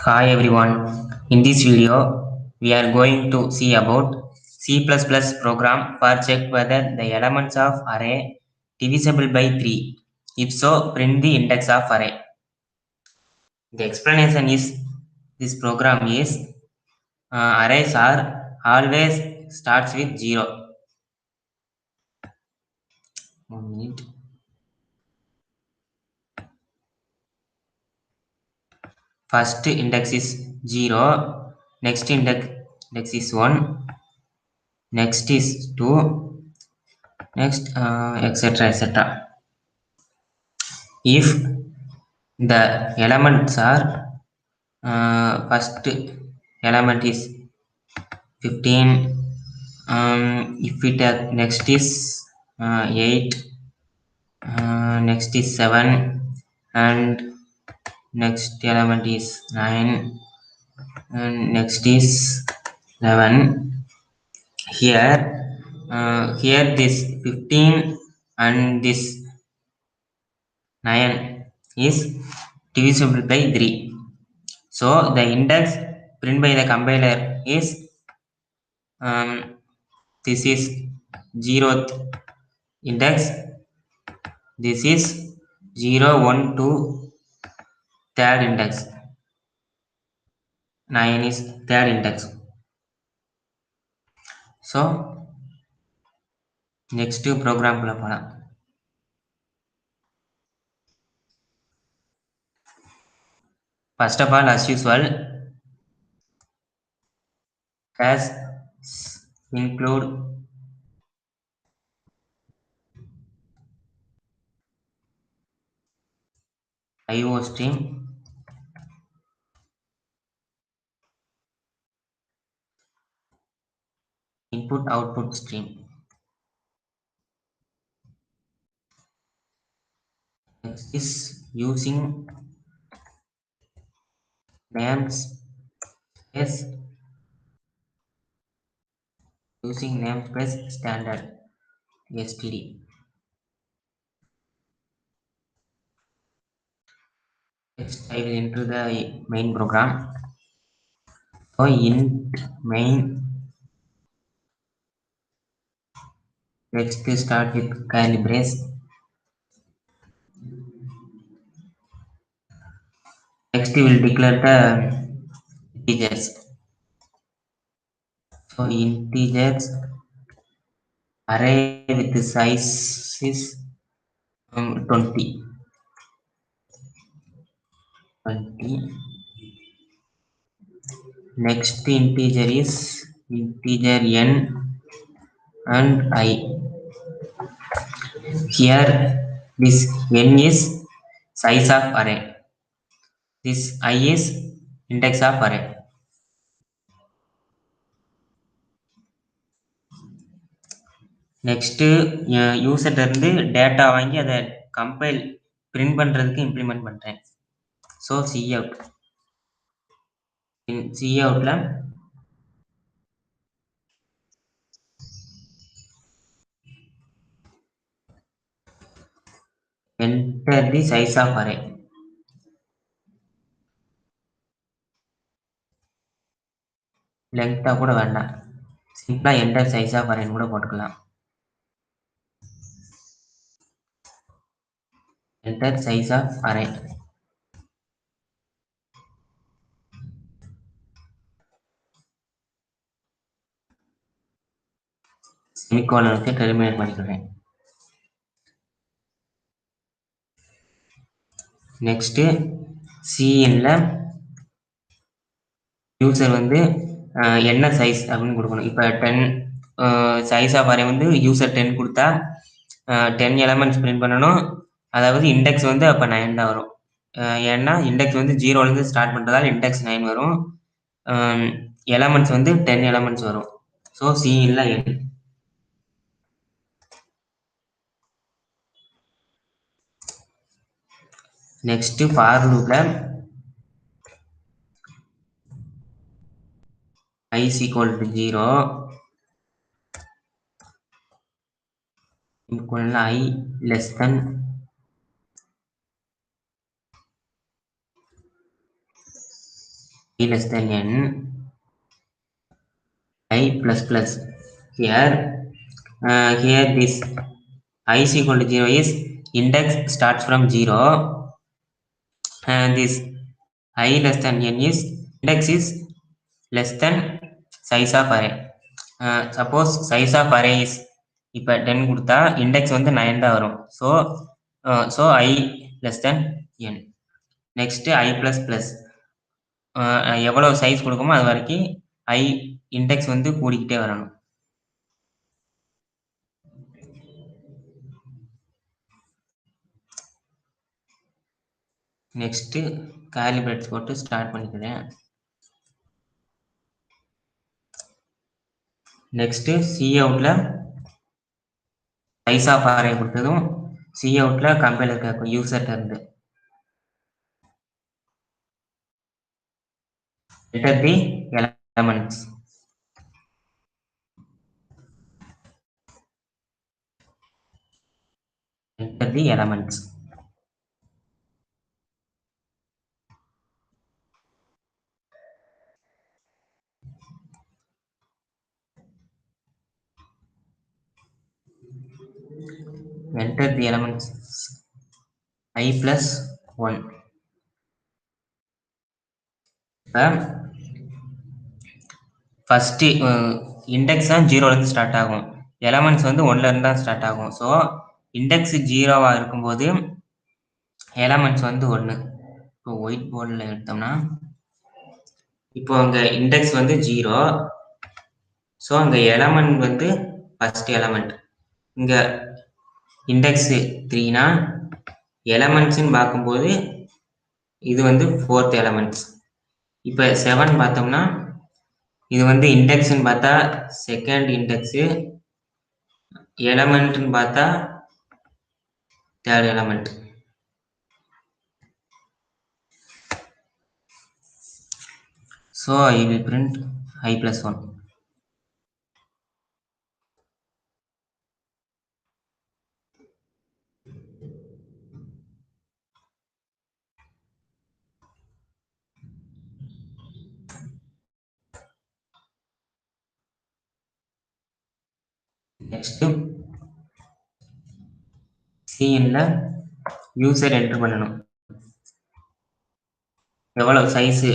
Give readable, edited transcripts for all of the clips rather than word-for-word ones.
Hi everyone. In this video, we are going to see about C++ program for check whether the elements of array divisible by 3. If so, print the index of array. The explanation is this program is arrays are always starts with 0. 1 minute. First index is 0, next index is 1, next is 2, next etc etc. If the elements are first element is 15, if it next is 8, next is 7, and next element is 9, and next is 11. Here this 15 and this 9 is divisible by 3. So the index print by the compiler is this is 0th index, this is 0, 1, 2, third index, 9 is third index. So next program குள்ள போலாம். First of all, as usual, has include IO stream, input output stream. Next is using namespace standard std. Next I will enter the main program. So int main, next start with curly brace. Next we will declare the integers. So integers array with the size is 20. Next integer is integer n and I. Here this n is size of array, this I is index of array. Next யூசர்ல இருந்து data வாங்கி அதை compile print பண்றதுக்கு implement பண்றேன். So coutல enter the size of array. லெங்க்தா கூட வேண்டாம், சிம்பிளா enter size of array கூட போட்டுக்கலாம். enter size of array. செமிகோலனுக்கு டெர்மினேட் பண்ணிக்கிறேன். நெக்ஸ்ட் சிஎன்ல யூசர் வந்து என்ன சைஸ் அப்படின்னு கொடுக்கணும். இப்போ 10 சைஸ் ஆஃப் அரே வந்து யூசர் 10 கொடுத்தா 10 எலமெண்ட்ஸ் பிரிண்ட் பண்ணணும். அதாவது இண்டெக்ஸ் வந்து அப்போ 9 தான் வரும். ஏன்னா இண்டெக்ஸ் வந்து 0லேருந்து ஸ்டார்ட் பண்ணுறதால இண்டெக்ஸ் 9 வரும். எலமெண்ட்ஸ் வந்து 10 எலமெண்ட்ஸ் வரும். ஸோ சிஎன்ல n. நெக்ஸ்ட் ஃபார் லூப்ல I is equal to 0, I less than I less than n, I plus plus. Here this I is equal to 0 is index starts from 0, and this I less than n is index is less than size of array. Suppose size of array is இப்போ 10 கொடுத்தா index வந்து 9 தான் வரும். So I less than n. Next I plus plus. எவ்வளோ size கொடுக்குமோ அது வரைக்கும் I index வந்து கூடிக்கிட்டே வரணும். நெக்ஸ்ட் காலிபிரேட்ஸ் போட்டு ஸ்டார்ட் பண்ணிக்கிறேன். நெக்ஸ்ட் சி அவுட்ல சைஸ் ஆஃப் அரே கொடுத்ததும் சி அவுட்ல கம்பைலர் கேட்கும் யூசர்ட்ட இருந்து enter the elements. Enter the elements. Enter the elements I plus 1. First index தான் 0ல இருந்து ஸ்டார்ட் ஆகும், எலமெண்ட்ஸ் வந்து 1ல இருந்து தான் ஸ்டார்ட் ஆகும். ஸோ இண்டெக்ஸ் 0வா இருக்கும்போது எலமெண்ட்ஸ் வந்து 1. இப்போ ஒயிட் போர்டில் எடுத்தோம்னா இப்போ அங்கே இண்டெக்ஸ் வந்து 0, ஸோ அங்கே எலமெண்ட் வந்து ஃபர்ஸ்ட் எலமெண்ட். இங்கே இண்டெக்ஸ் 3னா எலமெண்ட்ஸ்ன்னு பார்க்கும்போது இது வந்து 4th எலமெண்ட்ஸ். இப்போ 7 பார்த்தோம்னா இது வந்து இண்டெக்ஸ்ன்னு பார்த்தா செகண்ட் இண்டெக்ஸு, எலமெண்ட்னு பார்த்தா third element. So I will print I plus 1. Next சிஎன்ல யூசர் என்டர் பண்ணணும். எவ்வளோ சைஸு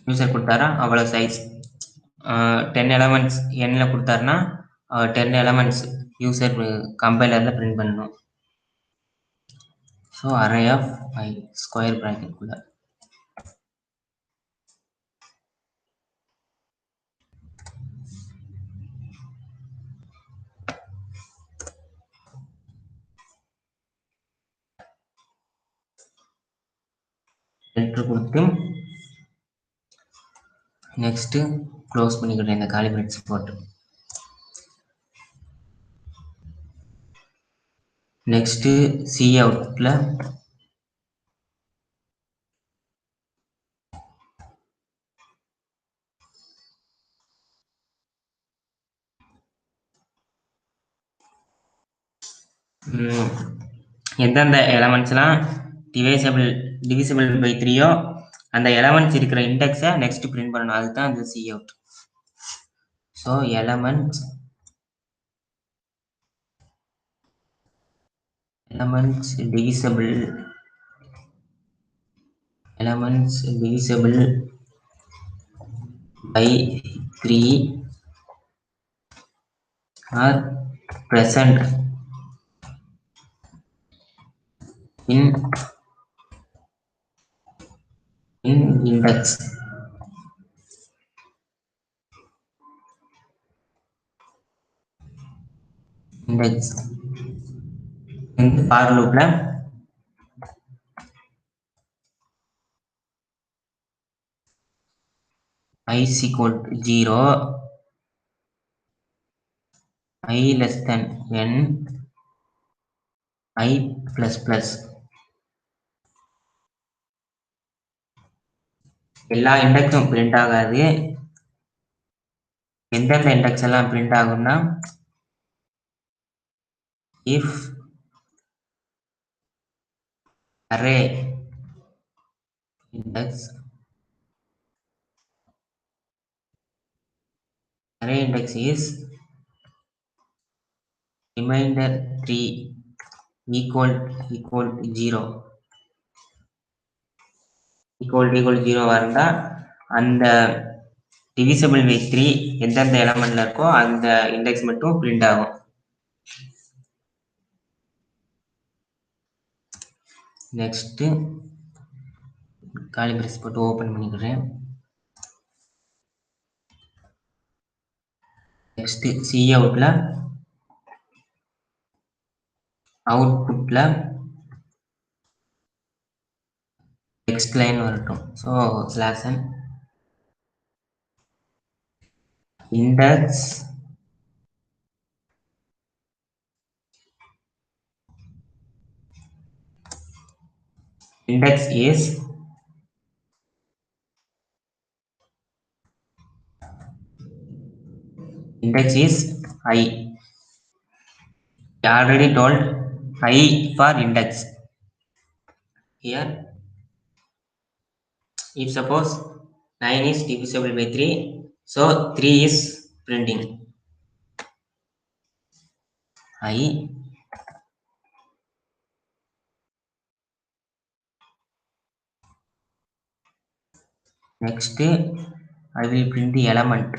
யூசர் கொடுத்தாரா அவ்வளோ சைஸ். 10 எலமெண்ட்ஸ் எண்ணில் கொடுத்தாருன்னா 10 எலமெண்ட்ஸ் யூசர் கம்பைலரில் பிரிண்ட் பண்ணணும். So array of I square ப்ராக்கெட்குள்ள என்ட்ரு கொடுத்து நெக்ஸ்ட்டு க்ளோஸ் பண்ணிக்கிட்டேன் இந்த காலிபிரேட்ஸ் போட்டு. நெக்ஸ்ட்டு சி அவுட்டில் எந்தெந்த எலமெண்ட்ஸ்லாம் டிவிசிபிள் பை 3யோ அந்த எலமெண்ட்ஸ் இருக்கிற இண்டெக்ஸை நெக்ஸ்ட் பிரிண்ட் பண்ணணும். அதுதான் அந்த C out. So elements divisible by 3 are present in index. இந்த for loopல I is equal to 0, I less than n, I plus plus. எல்லா இண்டெக்ஸும் பிரிண்ட் ஆகாது. எந்தெந்த இண்டெக்ஸ் எல்லாம் பிரிண்ட் ஆகும்னா if array index array index is remainder 3 equal 0 equal 0 இருந்தா அந்த divisible by 3 எந்தெந்த எலமெண்ட்ல இருக்கோ அந்த இண்டெக்ஸ் மட்டும் பிரிண்ட் ஆகும். நெக்ஸ்ட் காலி பிரஸ் போட்டு ஓபன் பண்ணிக்கிறேன். நெக்ஸ்ட் சி அவுட்ல அவுட்புட்ல நெக்ஸ்ட் லைன் வரட்டும். So slash n index is I. I already told I for index. Here, if suppose 9 is divisible by 3, so 3 is printing. I next I will print the element.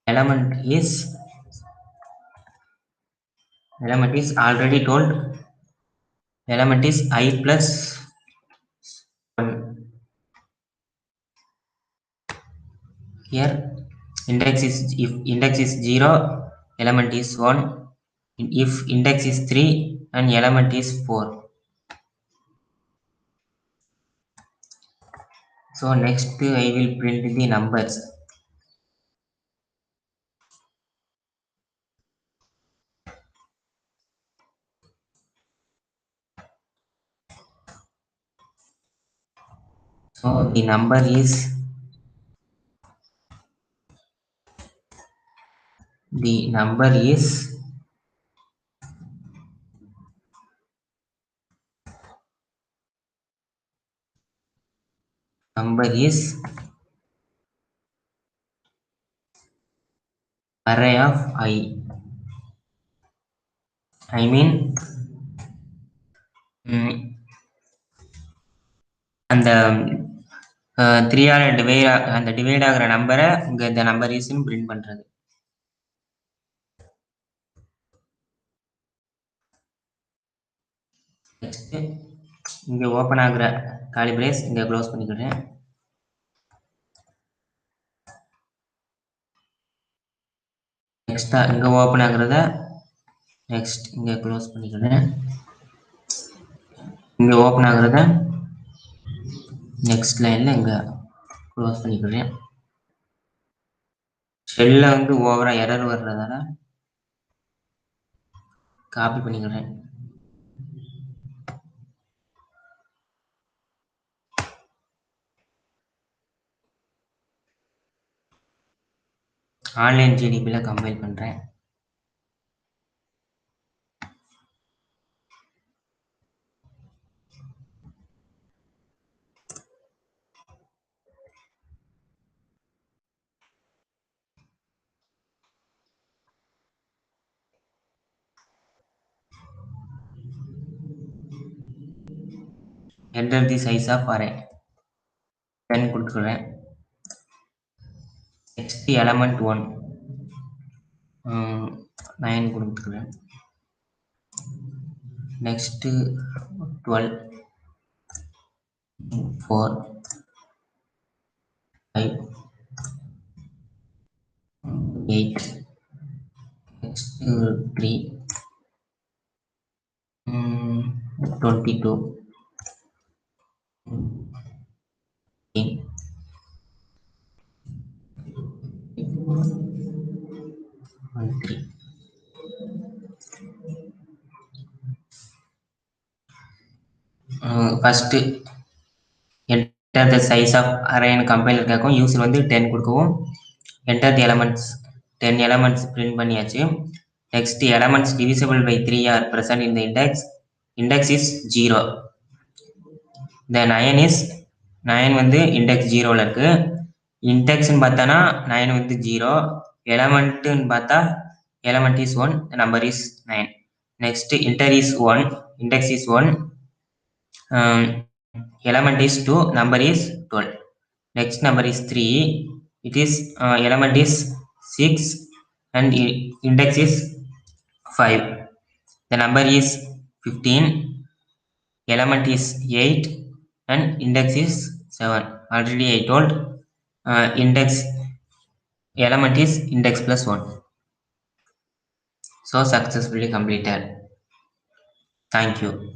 Element is already told. Element is I plus 1. Here index is, if index is 0, element is 1. If index is 3 and element is 4. So next I will print the numbers. So the number is array of I mean அந்த 3 ஆல divide ஆகிற நம்பரை இங்க இந்த number இஸ்னு print பண்றது. Next இங்க open ஆகிற காலி பிரேஸ் இங்க க்ளோஸ் பண்ணிக்கிறேன். நெக்ஸ்ட் இங்க ஓபன் ஆகுறத நெக்ஸ்ட் இங்க க்ளோஸ் பண்ணிக்கிறேன். இங்க ஓபன் ஆகுறத நெக்ஸ்ட் லைன்ல இங்க க்ளோஸ் பண்ணிக்கிறேன். ஷெல்ல வந்து ஓவரா எரர் வர்றதால காப்பி பண்ணிக்கிறேன். ஆன்லைன் ஜிடிபில கம்பைல் பண்றேன். Enter the size of array 10 கொடுத்துக்கிறேன். Next element 1 9 கொடுத்துக்கிறேன். Next 12 4 5 8 next 3 22 3. First enter the size of array னு கம்பைலர் கேட்கும். யூசர் வந்து 10 கொடுக்கவும் enter the elements 10 elements print பண்ணியாச்சு. Next elements divisible by 3 are present in the index is 0. the 9 வந்து index 0ல இருக்கு. indexன்னு பார்த்தோன்னா 9 வந்து 0. elementன்னு பார்த்தா element is 1, the number is 9. Next inter is 1, index is 1, element is 2, number is 12. Next number is 3, it is element is 6 and index is 5. The number is 15, element is 8 and index is 7. Already I told index element is index plus 1. So successfully completed. Thank you.